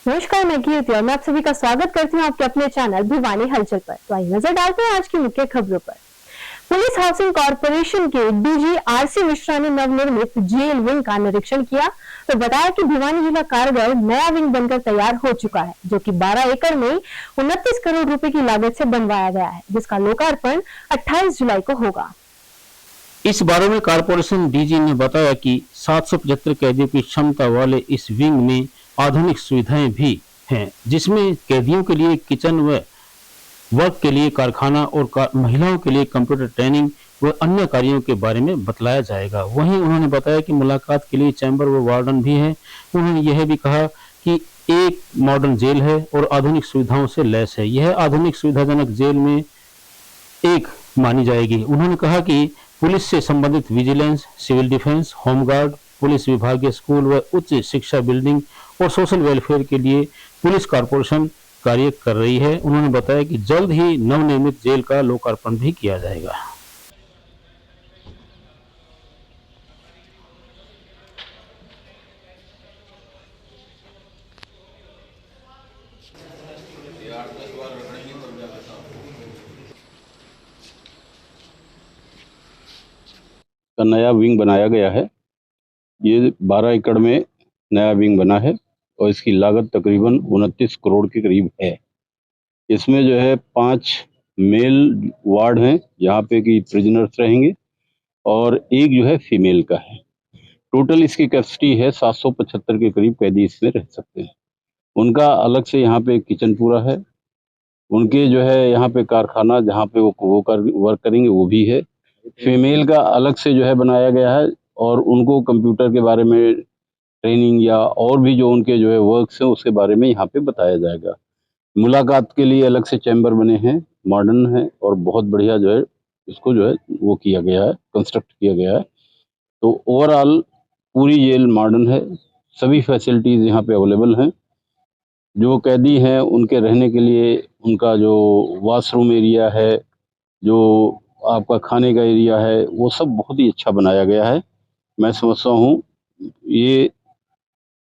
नमस्कार, मैं कीर्ति और मैं आप सभी का स्वागत करती हूँ आपके अपने चैनल भिवानी हलचल पर। तो आइए नजर डालते हैं आज की मुख्य खबरों पर। पुलिस हाउसिंग कॉर्पोरेशन के डीजी आरसी मिश्रा ने नवनिर्मित जेल विंग का निरीक्षण किया तो बताया कि भिवानी जिला कारागार नया विंग बनकर तैयार हो चुका है, जो कि 12 एकड़ में 29 करोड़ रुपए की लागत से बनवाया गया है, जिसका लोकार्पण 28 जुलाई को होगा। इस बारे में कॉर्पोरेशन डीजी ने बताया कि 775 कैदियों की क्षमता वाले इस विंग में आधुनिक सुविधाएं भी हैं, जिसमें कैदियों के लिए किचन व वर्क के लिए कारखाना और महिलाओं के लिए कंप्यूटर ट्रेनिंग व अन्य कार्यों के बारे में बतलाया जाएगा। वहीं उन्होंने बताया कि मुलाकात के लिए चैम्बर व वार्डन भी है। उन्होंने यह भी कहा कि एक मॉडर्न जेल है और आधुनिक सुविधाओं से लैस है। यह आधुनिक सुविधाजनक जेल में एक मानी जाएगी। उन्होंने कहा कि पुलिस से संबंधित vigilance, civil defence, home guard, police विभागीय स्कूल व उच्च शिक्षा बिल्डिंग और सोशल वेलफेयर के लिए पुलिस कॉर्पोरेशन कार्य कर रही है। उन्होंने बताया कि जल्द ही नवनिर्मित जेल का लोकार्पण भी किया जाएगा। का नया विंग बनाया गया है। ये 12 एकड़ में नया विंग बना है और इसकी लागत तकरीबन 29 करोड़ के करीब है। इसमें जो है 5 मेल वार्ड हैं जहाँ पे कि प्रिजनर्स रहेंगे और एक जो है फीमेल का है। टोटल इसकी कैपेसिटी है 775 के करीब कैदी इसमें रह सकते हैं। उनका अलग से यहाँ पे किचन पूरा है। उनके जो है यहाँ पे कारखाना जहाँ पे वो वर्क करेंगे वो भी है। फीमेल का अलग से जो है बनाया गया है और उनको कंप्यूटर के बारे में ट्रेनिंग या और भी जो उनके जो है वर्क्स हैं उसके बारे में यहाँ पे बताया जाएगा। मुलाकात के लिए अलग से चैम्बर बने हैं, मॉडर्न है और बहुत बढ़िया जो है इसको जो है वो किया गया है, कंस्ट्रक्ट किया गया है। तो ओवरऑल पूरी जेल मॉडर्न है, सभी फैसिलिटीज़ यहाँ पे अवेलेबल हैं। जो कैदी हैं उनके रहने के लिए उनका जो वॉशरूम एरिया है, जो आपका खाने का एरिया है, वो सब बहुत ही अच्छा बनाया गया है। मैं समझता हूँ ये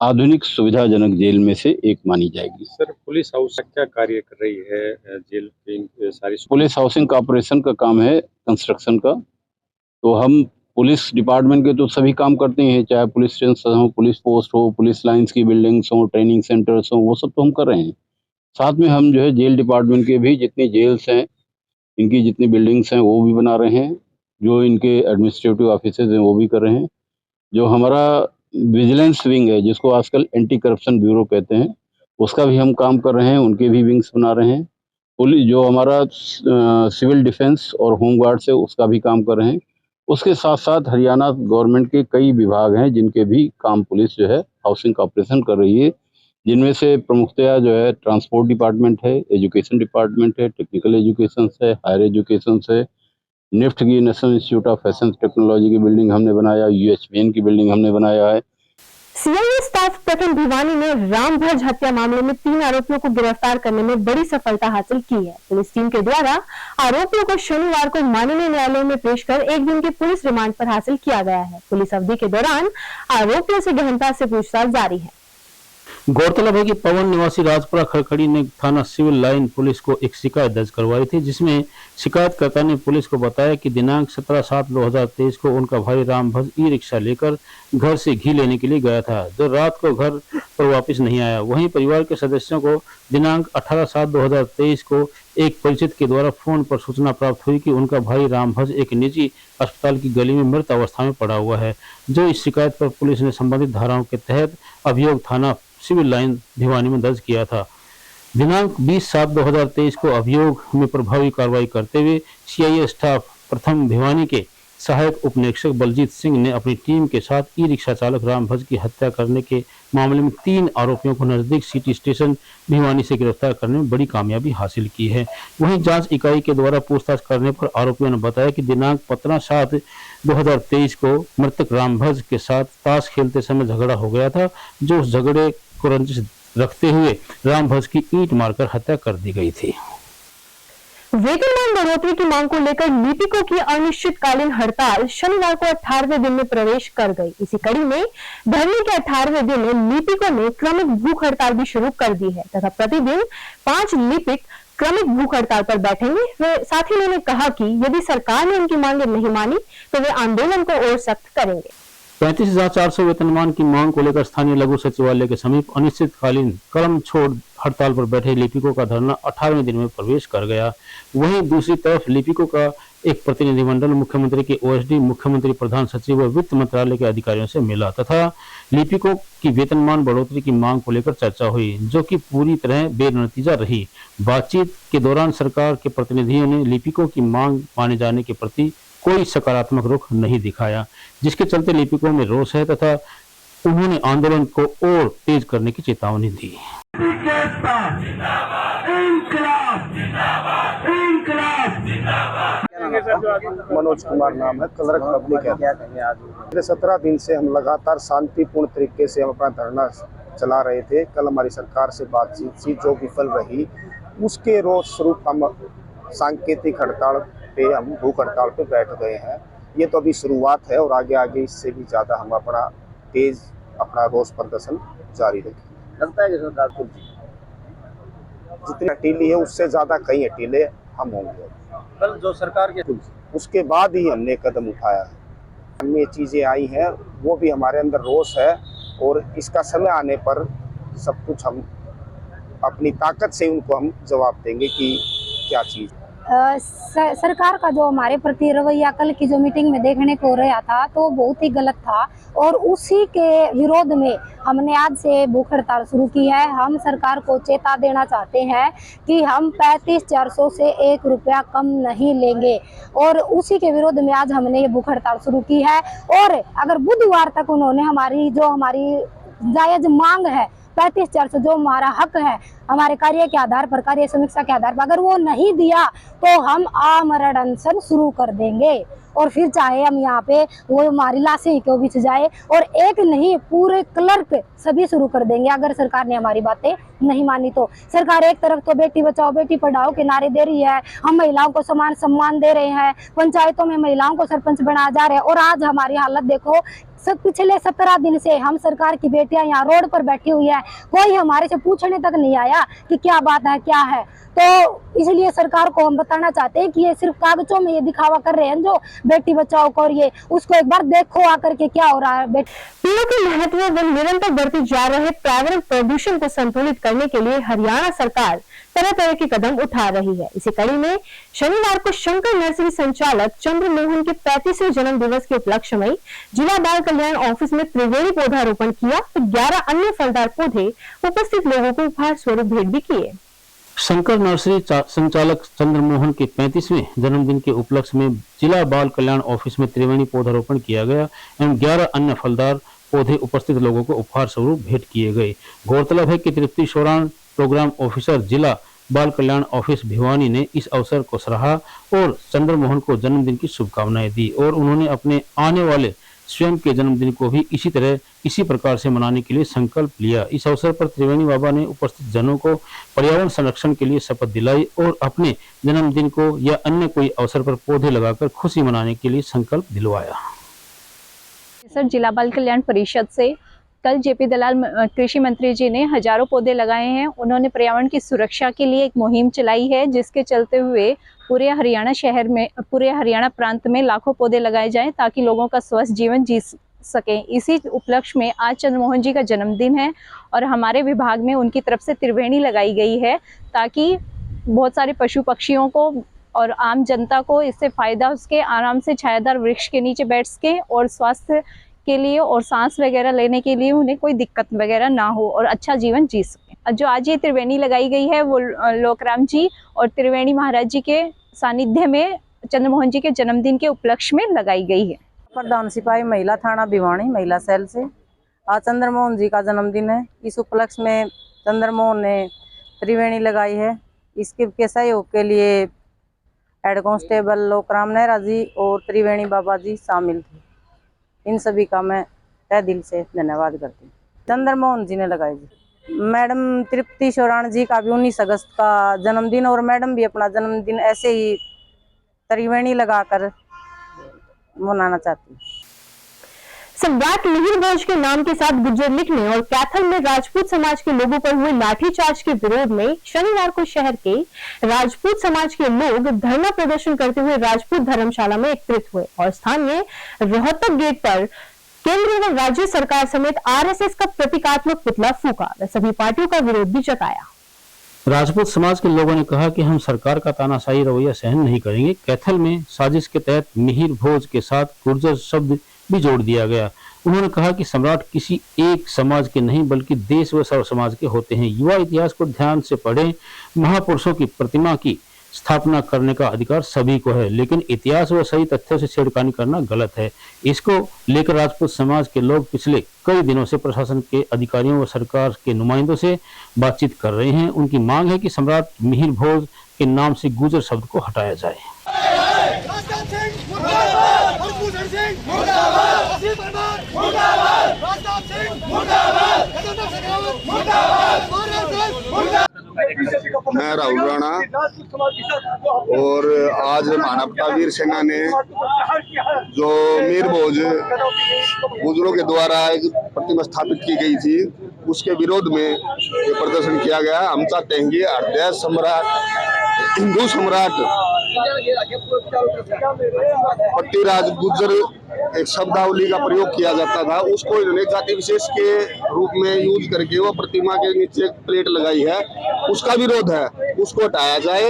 आधुनिक सुविधाजनक जेल में से एक मानी जाएगी। सर, पुलिस हाउस क्या कार्य कर रही है जेल की सारी? पुलिस हाउसिंग कॉर्पोरेशन का काम है कंस्ट्रक्शन का। तो हम पुलिस डिपार्टमेंट के तो सभी काम करते हैं, चाहे पुलिस स्टेशन हो, पुलिस पोस्ट हो, पुलिस लाइंस की बिल्डिंग्स हो, ट्रेनिंग सेंटर्स हो, वो सब तो हम कर रहे हैं। साथ में हम जो है जेल डिपार्टमेंट के भी जितनी जेल्स हैं, इनकी जितनी बिल्डिंग्स हैं वो भी बना रहे हैं। जो इनके एडमिनिस्ट्रेटिव ऑफिसेज हैं वो भी कर रहे हैं। जो हमारा विजिलेंस विंग है जिसको आजकल एंटी करप्शन ब्यूरो कहते हैं, उसका भी हम काम कर रहे हैं, उनके भी विंग्स बना रहे हैं। पुलिस जो हमारा सिविल डिफेंस और होमगार्ड से उसका भी काम कर रहे हैं। उसके साथ साथ हरियाणा गवर्नमेंट के कई विभाग हैं जिनके भी काम पुलिस जो है हाउसिंग कॉर्पोरेशन कर रही है, जिनमें से प्रमुखतया जो है ट्रांसपोर्ट डिपार्टमेंट है, एजुकेशन डिपार्टमेंट है, टेक्निकल एजुकेशन है, हायर एजुकेशन है। निफ्ट की national institute of fashion technology की बिल्डिंग हमने बनाया, यूएचपीएन की बिल्डिंग हमने बनाया है। सीआईए स्टाफ प्रथम भिवानी ने रामभज हत्या मामले में 3 आरोपियों को गिरफ्तार करने में बड़ी सफलता हासिल की है। पुलिस टीम के द्वारा आरोपियों को शनिवार को माननीय न्यायालय में पेश कर 1 दिन के पुलिस रिमांड पर हासिल किया गया है। पुलिस अवधि के दौरान आरोपियों से गहनता से पूछताछ जारी है। गौरतलब है कि पवन निवासी राजपुरा खड़खड़ी ने थाना सिविल लाइन पुलिस को एक शिकायत दर्ज करवाई थी, जिसमें शिकायतकर्ता ने पुलिस को बताया कि दिनांक 17/7/2023 को उनका भाई रामभज ई रिक्शा लेकर घर से घी लेने के लिए गया था, जो रात को घर पर वापस नहीं आया। वहीं परिवार के सदस्यों को दिनांक 18/7/2023 को एक परिचित के द्वारा फोन पर सूचना प्राप्त हुई कि उनका भाई रामभज एक निजी अस्पताल की गली में मृत अवस्था में पड़ा हुआ है। जो इस शिकायत पर पुलिस ने संबंधित धाराओं के तहत अभियोग थाना सिविल लाइन भिवानी में दर्ज किया था। दिनांक 20/7/2023 को अभियोग में प्रभावी कार्रवाई करते हुए सीआईए स्टाफ प्रथम भिवानी के सहायक उपनिरीक्षक बलजीत सिंह ने अपनी टीम के साथ ई रिक्शा चालक रामभज की हत्या करने के मामले में 3 आरोपियों को नजदीक सिटी स्टेशन भिवानी से गिरफ्तार करने में बड़ी कामयाबी हासिल की है। वहीं जांच इकाई के द्वारा पूछताछ करने पर आरोपियों ने बताया कि दिनांक 15/7/2023 को मृतक रामभज के साथ ताश खेलते समय झगड़ा हो गया था, जो उस झगड़े को रंजिश रखते हुए रामभज की ईंट मारकर हत्या कर दी गई थी। वेतनमान बढ़ोतरी की मांग को लेकर लिपिकों की अनिश्चितकालीन हड़ताल शनिवार को 18वें दिन में प्रवेश कर गई। इसी कड़ी में धरने के 18वें दिन लिपिकों ने क्रमिक भूख हड़ताल भी शुरू कर दी है तथा प्रतिदिन 5 लिपिक क्रमिक भूख हड़ताल पर बैठेंगे। साथ ही उन्होंने कहा कि यदि सरकार ने उनकी मांगे नहीं मानी तो वे आंदोलन को और सख्त करेंगे। 35,400 वेतनमान की मांग को लेकर स्थानीय लघु सचिवालय के समीप अनिश्चितकालीन कर्म छोड़ हड़ताल पर बैठे लिपिकों का धरना 18वें दिन में प्रवेश कर गया। वहीं दूसरी तरफ लिपिकों का एक प्रतिनिधिमंडल मुख्यमंत्री के ओएसडी, मुख्यमंत्री प्रधान सचिव व वित्त मंत्रालय के अधिकारियों से मिला तथा लिपिकों की वेतनमान बढ़ोतरी की मांग को लेकर चर्चा हुई, जो कि पूरी तरह बेनतीजा रही। बातचीत के दौरान सरकार के प्रतिनिधियों ने लिपिकों की मांग माने जाने के प्रति कोई सकारात्मक रुख नहीं दिखाया, जिसके चलते लिपिकों में रोष है तथा उन्होंने आंदोलन को और तेज करने की चेतावनी दी। मनोज कुमार नाम है, क्लर्क पब्लिक है। पिछले 17 दिन से हम लगातार शांतिपूर्ण तरीके से हम अपना धरना चला रहे थे। कल हमारी सरकार से बातचीत थी जो विफल रही, उसके रोष स्वरूप हम सांकेतिक हड़ताल पे, हम भूख हड़ताल पे बैठ गए हैं। ये तो अभी शुरुआत है और आगे आगे इससे भी ज़्यादा हम अपना रोष प्रदर्शन जारी रखें। लगता है कि सरकार को जितनी हटीली है उससे ज़्यादा कई हटीले हम होंगे। कल जो सरकार के उसके बाद ही हमने कदम उठाया है। ये चीज़ें आई हैं वो भी हमारे अंदर रोष है और इसका समय आने पर सब कुछ हम अपनी ताकत से उनको हम जवाब देंगे कि क्या चीज़। सरकार का जो हमारे प्रति रवैया कल की जो मीटिंग में देखने को रहा था तो बहुत ही गलत था और उसी के विरोध में हमने आज से भूख हड़ताल शुरू की है। हम सरकार को चेता देना चाहते हैं कि हम 35,400 से 1 रुपया कम नहीं लेंगे और उसी के विरोध में आज हमने ये भूख हड़ताल शुरू की है। और अगर बुधवार तक उन्होंने हमारी जायज मांग है 35,400 जो हमारा हक है हमारे कार्य के आधार पर, कार्य समीक्षा के आधार पर, अगर वो नहीं दिया तो हम आमरण अनशन शुरू कर देंगे और फिर चाहे हम यहाँ पे वो हमारी लाशें क्यों बिछ जाए और एक नहीं पूरे क्लर्क सभी शुरू कर देंगे अगर सरकार ने हमारी बातें नहीं मानी तो। सरकार एक तरफ तो बेटी बचाओ बेटी पढ़ाओ के नारे दे रही है, हम महिलाओं को समान सम्मान दे रहे हैं, पंचायतों में महिलाओं को सरपंच बनाया जा रहा है और आज हमारी हालत देखो। पिछले 17 दिन से हम सरकार की बेटियां यहाँ रोड पर बैठी हुई है, कोई हमारे से पूछने तक नहीं आया कि क्या बात है क्या है। तो इसलिए सरकार को हम बताना चाहते हैं कि ये सिर्फ कागजों में ये दिखावा कर रहे हैं जो बेटी बचाओ को, और ये उसको एक बार देखो आकर के क्या हो रहा है। पेड़ों के महत्व व निरंतर बढ़ते जा रहे पर्यावरण प्रदूषण को संतुलित करने के लिए हरियाणा सरकार तरह तरह के कदम उठा रही है। इसी कड़ी में शनिवार को शंकर नर्सरी संचालक चंद्रमोहन के 35वें जन्म दिवस के उपलक्ष्य में जिला बाल कल्याण ऑफिस में त्रिवेणी पौधारोपण किया तो 11 अन्य फलदार पौधे उपस्थित लोगों को उपहार स्वरूप भेंट भी किए। शंकर नर्सरी संचालक चंद्रमोहन के 35वें जन्मदिन के उपलक्ष्य में जिला बाल कल्याण ऑफिस में त्रिवेणी पौधारोपण किया गया एवं 11 अन्य फलदार पौधे उपस्थित लोगों को उपहार स्वरूप भेंट किए गए। गौरतलब है कि तृप्ति सोरान प्रोग्राम ऑफिसर जिला बाल कल्याण ऑफिस भिवानी ने इस अवसर को सराहा और चंद्रमोहन को जन्मदिन की शुभकामनाएं दी और उन्होंने अपने आने वाले स्वयं के जन्मदिन को भी इसी प्रकार से मनाने के लिए संकल्प लिया। इस अवसर पर त्रिवेणी बाबा ने उपस्थित जनों को पर्यावरण संरक्षण के लिए शपथ दिलाई और अपने जन्मदिन को या अन्य कोई अवसर पर पौधे लगाकर खुशी मनाने के लिए संकल्प दिलवाया। सर, जिला बाल कल्याण परिषद से कल जेपी दलाल कृषि मंत्री जी ने हजारों पौधे लगाए हैं। उन्होंने पर्यावरण की सुरक्षा के लिए एक मुहिम चलाई है जिसके चलते हुए पूरे हरियाणा प्रांत में लाखों पौधे लगाए जाएं ताकि लोगों का स्वस्थ जीवन जी सकें। इसी उपलक्ष्य में आज चंद्रमोहन जी का जन्मदिन है और हमारे विभाग में उनकी तरफ से त्रिवेणी लगाई गई है ताकि बहुत सारे पशु पक्षियों को और आम जनता को इससे फायदा उसके आराम से छायादार वृक्ष के नीचे बैठ सके और स्वास्थ्य के लिए और सांस वगैरह लेने के लिए उन्हें कोई दिक्कत वगैरह ना हो और अच्छा जीवन जी सके। जो आज ये त्रिवेणी लगाई गई है वो लोकराम जी और त्रिवेणी महाराज जी के सानिध्य में चंद्रमोहन जी के जन्मदिन के उपलक्ष्य में लगाई गई है। प्रधान सिपाही महिला थाना भिवानी महिला सेल से आज चंद्रमोहन जी का जन्मदिन है। इस उपलक्ष्य में चंद्रमोहन ने त्रिवेणी लगाई है। इसके सहयोग के लिए हेड कांस्टेबल लोकराम नेहरा जी और त्रिवेणी बाबा जी शामिल थे। इन सभी का मैं तहे दिल से धन्यवाद करती हूँ। चंद्रमोहन जी ने लगाई जी। मैडम तृप्ति शोराण जी का भी 19 अगस्त का जन्मदिन, और मैडम भी अपना जन्मदिन ऐसे ही त्रिवेणी लगाकर मनाना चाहती है। सम्राट मिहिर भोज के नाम के साथ गुज्जर लिखने और कैथल में राजपूत समाज के लोगों पर हुए लाठीचार्ज के विरोध में शनिवार को शहर के राजपूत समाज के लोग धरना प्रदर्शन करते हुए राजपूत धर्मशाला में एकत्रित हुए और स्थानीय रोहतक गेट पर केंद्र एवं राज्य सरकार समेत आरएसएस का प्रतीकात्मक पुतला फूका व सभी पार्टियों का विरोध भी जताया। राजपूत समाज के लोगों ने कहा कि हम सरकार का तानाशाही रवैया सहन नहीं करेंगे। कैथल में साजिश के तहत मिहिर भोज के साथ गुर्जर शब्द भी जोड़ दिया गया। उन्होंने कहा कि सम्राट किसी एक समाज के नहीं बल्कि देश व सर्व समाज के होते हैं। युवा इतिहास को ध्यान से पढ़ें। महापुरुषों की प्रतिमा की स्थापना करने का अधिकार सभी को है, लेकिन इतिहास व सही तथ्यों से छेड़खानी करना गलत है। इसको लेकर राजपूत समाज के लोग पिछले कई दिनों से प्रशासन के अधिकारियों व सरकार के नुमाइंदों से बातचीत कर रहे हैं। उनकी मांग है कि सम्राट मिहिर भोज के नाम से गुर्जर शब्द को हटाया जाए। मैं राहुल राणा और आज मानवता वीर सेना ने जो मिहिर भोज गुजरों के द्वारा एक प्रतिमा स्थापित की गई थी उसके विरोध में ये प्रदर्शन किया गया। हम चाहते हैं कि हृदय सम्राट हिंदू सम्राट पट्टीराज गुज्जर एक शब्दावली का प्रयोग किया जाता था, उसको इन्होंने जाति विशेष के रूप में यूज करके वो प्रतिमा के नीचे एक प्लेट लगाई है, उसका विरोध है, उसको हटाया जाए।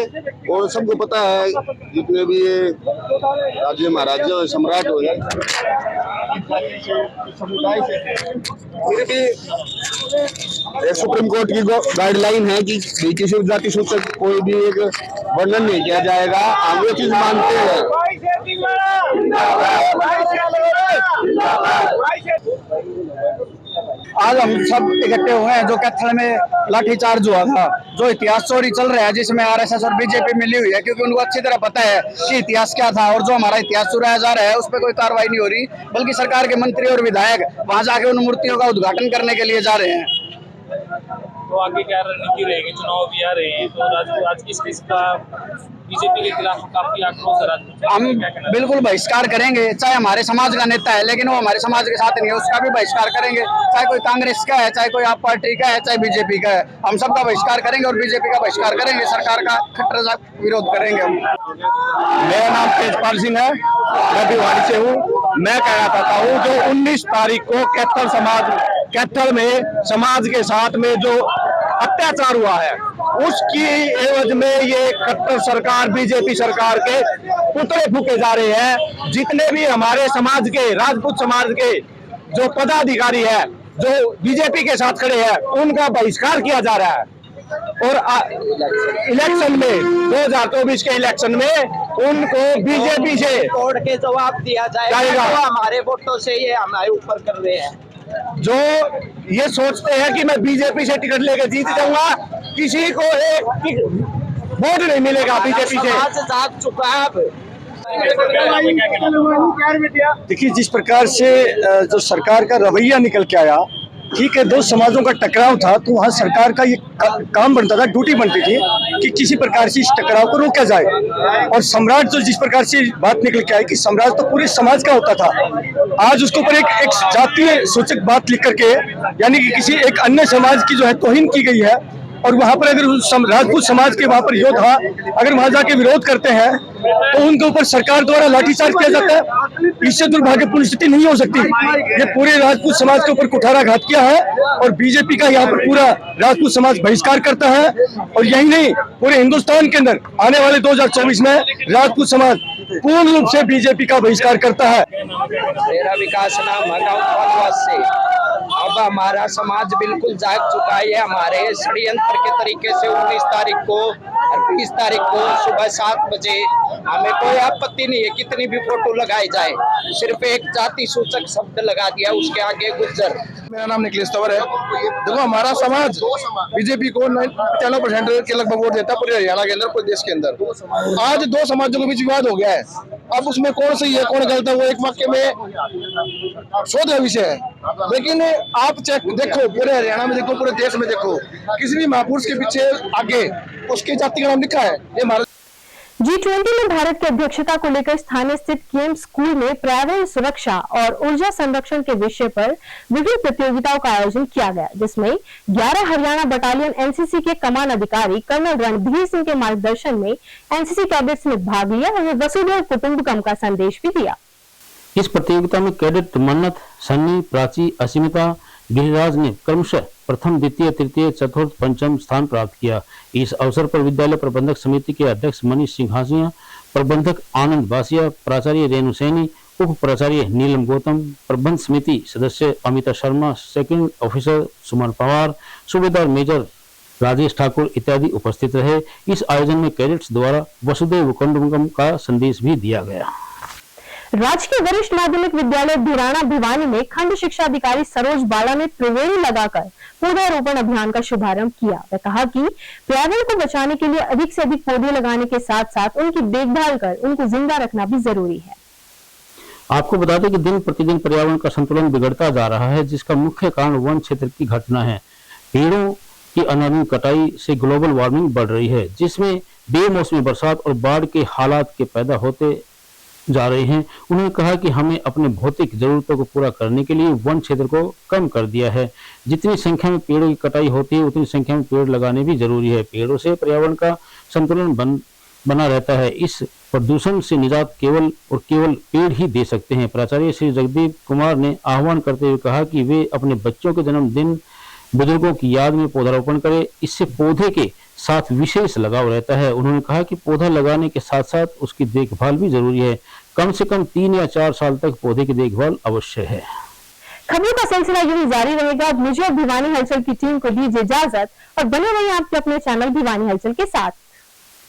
और सबको पता है जितने भी ये राज्य महाराजा सम्राट हो गए समुदाय से, फिर भी सुप्रीम कोर्ट की गाइडलाइन है कि किसी जाति सूचक कोई भी एक वर्णन नहीं किया जाएगा। हम ये चीज मानते हैं। आज हम सब इकट्ठे हुए हैं जो कैथल में लाठीचार्ज हुआ था, जो इतिहास चोरी चल रहा है जिसमें आरएसएस और बीजेपी मिली हुई है, क्योंकि उनको अच्छी तरह पता है कि इतिहास क्या था और जो हमारा इतिहास चुराया जा रहा है उस पर कोई कार्रवाई नहीं हो रही, बल्कि सरकार के मंत्री और विधायक वहां जाके उन मूर्तियों का उद्घाटन करने के लिए जा रहे हैं। तो आगे क्या रणनीति रहेगी? चुनाव भी आ रहे हैं, तो आज किस का बीजेपी के खिलाफ काफी आक्रोश है। हम बिल्कुल बहिष्कार करेंगे, चाहे हमारे समाज का नेता है लेकिन वो हमारे समाज के साथ नहीं है, उसका भी बहिष्कार करेंगे। चाहे कोई कांग्रेस का है, चाहे कोई आप पार्टी का है, चाहे बीजेपी का है, हम सबका बहिष्कार करेंगे और बीजेपी का बहिष्कार करेंगे। सरकार का खट्टर विरोध करेंगे हम। मेरा नाम तेजपाल सिंह है, मैं भिवानी से हूँ। मैं कहना चाहता हूँ जो 19 तारीख को कैथल में समाज के साथ में जो अत्याचार हुआ है उसकी एवज में ये कट्टर सरकार बीजेपी सरकार के पुतले फूके जा रहे हैं। जितने भी हमारे समाज के राजपूत समाज के जो पदाधिकारी है जो बीजेपी के साथ खड़े हैं उनका बहिष्कार किया जा रहा है और इलेक्शन में 2024 के इलेक्शन में उनको बीजेपी से तोड़ के जवाब दिया जाएगा। तो हमारे वोटों से ये हमारे ऊपर कर रहे हैं। जो ये सोचते हैं कि मैं बीजेपी से टिकट लेकर जीत जाऊंगा, किसी को एक वोट नहीं मिलेगा बीजेपी से। जाग चुका है अब। देखिए जिस प्रकार से जो सरकार का रवैया निकल के आया, ठीक है, दो समाजों का टकराव था तो वहाँ सरकार का ये काम बनता था, ड्यूटी बनती थी कि किसी प्रकार से इस टकराव को रोका जाए। और सम्राट जो जिस प्रकार से बात निकल के आई कि सम्राट तो पूरे समाज का होता था, आज उसके ऊपर एक जातीय सूचक बात लिख करके यानी कि किसी एक अन्य समाज की जो है तौहीन की गई है। और वहाँ पर अगर राजपूत समाज के वहाँ पर योद्धा अगर वहाँ जाके विरोध करते हैं तो उनके ऊपर सरकार द्वारा लाठीचार्ज किया जाता है। इससे दुर्भाग्यपूर्ण स्थिति नहीं हो सकती। ये पूरे राजपूत समाज के ऊपर कुठाराघात किया है और बीजेपी का यहाँ पर पूरा राजपूत समाज बहिष्कार करता है। और यही नहीं, पूरे हिंदुस्तान के अंदर आने वाले 2024 में राजपूत समाज पूर्ण रूप से बीजेपी का बहिष्कार करता है। मेरा विकास नाम से अब हमारा समाज बिल्कुल जाग चुका है। हमारे षड्यंत्र के तरीके से 19 तारीख को और 20 तारीख को सुबह 7 बजे हमें कोई आपत्ति नहीं है कितनी भी फोटो लगाई जाए, सिर्फ एक जाति सूचक शब्द लगा दिया उसके आगे गुज्जर। मेरा नाम निखिलेश तंवर है। देखो हमारा समाज बीजेपी को 95% के लगभग वोट देता है पूरे हरियाणा के अंदर, पूरे देश के अंदर। आज दो समाजों के बीच विवाद हो गया है। अब उसमें कौन सही है कौन गलत है वो एक वाक्य में शोध का विषय है। लेकिन आप चेक देखो, पूरे हरियाणा में देखो, पूरे देश में देखो, किसी भी महापुरुष के पीछे आगे उसकी जाति का नाम लिखा है। ये हमारा G20 में भारत की अध्यक्षता को लेकर स्थानीय स्थित केएम स्कूल में पर्यावरण सुरक्षा और ऊर्जा संरक्षण के विषय पर विभिन्न प्रतियोगिताओं का आयोजन किया गया, जिसमें 11 हरियाणा बटालियन एनसीसी के कमान अधिकारी कर्नल रणधीर सिंह के मार्गदर्शन में एनसीसी कैडेट्स ने भाग लिया और वसुधैव कुटुंबकम का संदेश भी दिया। इस प्रतियोगिता में कैडेट मन्नत, सन्नी, प्राची, असीमिता, गिरिराज ने क्रमशः प्रथम, द्वितीय, तृतीय, चतुर्थ, पंचम स्थान प्राप्त किया। इस अवसर पर विद्यालय प्रबंधक समिति के अध्यक्ष मनीष सिंघासिया, प्रबंधक आनंद बासिया, प्राचार्य रेणु सैनी, उप प्राचार्य नीलम गौतम, प्रबंध समिति सदस्य अमिता शर्मा, सेकंड ऑफिसर सुमन पवार, सूबेदार मेजर राजेश ठाकुर इत्यादि उपस्थित रहे। इस आयोजन में कैडेट्स द्वारा वसुधैव कुटुंबकम का संदेश भी दिया गया। राजकीय वरिष्ठ माध्यमिक विद्यालय भिराना भिवानी में खंड शिक्षा अधिकारी सरोज बाला ने त्रिवेणी लगाकर पौधारोपण अभियान का शुभारंभ किया। वह कहा कि पर्यावरण को बचाने के लिए अधिक से अधिक पौधे लगाने के साथ साथ उनकी देखभाल कर उनको जिंदा रखना भी जरूरी है। आपको बता दें कि दिन प्रतिदिन पर्यावरण का संतुलन बिगड़ता जा रहा है, जिसका मुख्य कारण वन क्षेत्र की घटना है। पेड़ों की अनियमित कटाई से ग्लोबल वार्मिंग बढ़ रही है, जिसमें बेमौसमी बरसात और बाढ़ के हालात के पैदा होते जा रहे हैं। उन्होंने कहा कि हमें अपने भौतिक जरूरतों को पूरा करने के लिए वन क्षेत्र को कम कर दिया है। जितनी संख्या में पेड़ों की कटाई होती है उतनी संख्या में पेड़ लगाने भी जरूरी है। पेड़ों से पर्यावरण का संतुलन बना रहता है। इस प्रदूषण से निजात केवल पेड़ ही दे सकते हैं। प्राचार्य श्री जगदीप कुमार ने आह्वान करते हुए कहा कि वे अपने बच्चों के जन्मदिन बुजुर्गों की याद में पौधारोपण करें। इससे पौधे के साथ विशेष लगाव रहता है। उन्होंने कहा कि पौधा लगाने के साथ साथ उसकी देखभाल भी जरूरी है। कम से कम 3 या 4 साल तक पौधे की देखभाल अवश्य है। खबरों का सिलसिला यूं जारी रहेगा। मुझे और भिवानी हलचल की टीम को दीजिए इजाजत और बने रहिए आपके अपने चैनल भिवानी हलचल के साथ।